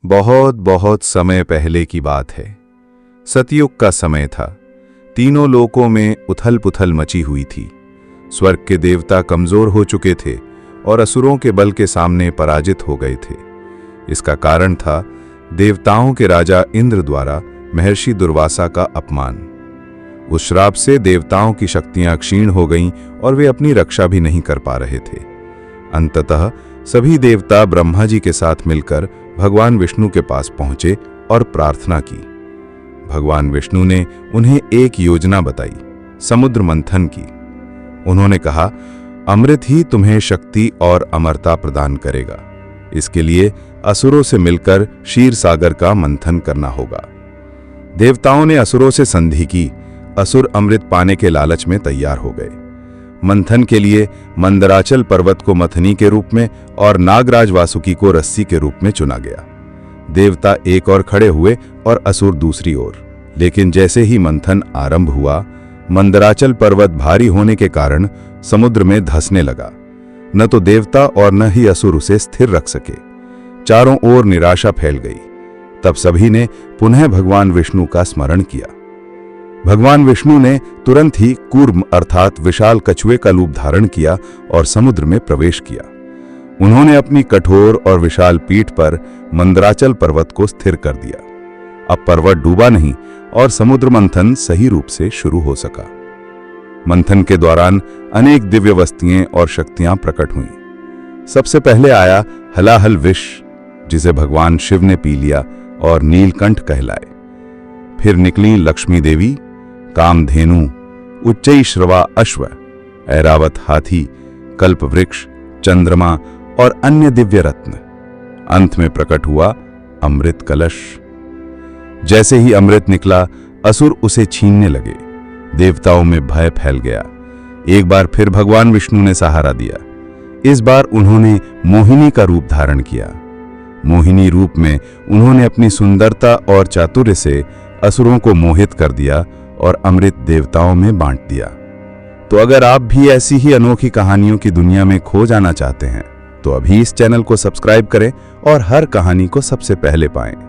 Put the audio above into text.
बहुत बहुत समय पहले की बात है। सतयुग का समय था। तीनों लोकों में उथल पुथल मची हुई थी। स्वर्ग के देवता कमजोर हो चुके थे और असुरों के बल के सामने पराजित हो गए थे। इसका कारण था देवताओं के राजा इंद्र द्वारा महर्षि दुर्वासा का अपमान। उस श्राप से देवताओं की शक्तियां क्षीण हो गईं और वे अपनी रक्षा भी नहीं कर पा रहे थे। अंततः सभी देवता ब्रह्मा जी के साथ मिलकर भगवान विष्णु के पास पहुंचे और प्रार्थना की। भगवान विष्णु ने उन्हें एक योजना बताई, समुद्र मंथन की। उन्होंने कहा, अमृत ही तुम्हें शक्ति और अमरता प्रदान करेगा। इसके लिए असुरों से मिलकर क्षीर सागर का मंथन करना होगा। देवताओं ने असुरों से संधि की। असुर अमृत पाने के लालच में तैयार हो गए। मंथन के लिए मंदराचल पर्वत को मथनी के रूप में और नागराज वासुकी को रस्सी के रूप में चुना गया। देवता एक ओर खड़े हुए और असुर दूसरी ओर। लेकिन जैसे ही मंथन आरंभ हुआ, मंदराचल पर्वत भारी होने के कारण समुद्र में धंसने लगा। न तो देवता और न ही असुर उसे स्थिर रख सके। चारों ओर निराशा फैल गई। तब सभी ने पुनः भगवान विष्णु का स्मरण किया। भगवान विष्णु ने तुरंत ही कूर्म अर्थात विशाल कछुए का रूप धारण किया और समुद्र में प्रवेश किया। उन्होंने अपनी कठोर और विशाल पीठ पर मंदराचल पर्वत को स्थिर कर दिया। अब पर्वत डूबा नहीं और समुद्र मंथन सही रूप से शुरू हो सका। मंथन के दौरान अनेक दिव्य वस्तुएं और शक्तियां प्रकट हुईं। सबसे पहले आया हलाहल विष, जिसे भगवान शिव ने पी लिया और नीलकंठ कहलाए। फिर निकली लक्ष्मी देवी, कामधेनु, उच्चैश्रवा अश्व, ऐरावत हाथी, कल्प वृक्ष, चंद्रमा और अन्य दिव्य रत्न। अंत में प्रकट हुआ अमृत कलश। जैसे ही अमृत निकला, असुर उसे छीनने लगे। देवताओं में भय फैल गया। एक बार फिर भगवान विष्णु ने सहारा दिया। इस बार उन्होंने मोहिनी का रूप धारण किया। मोहिनी रूप में उन्होंने अपनी सुंदरता और चातुर्य से असुरों को मोहित कर दिया और अमृत देवताओं में बांट दिया। तो अगर आप भी ऐसी ही अनोखी कहानियों की दुनिया में खो जाना चाहते हैं, तो अभी इस चैनल को सब्सक्राइब करें और हर कहानी को सबसे पहले पाएं।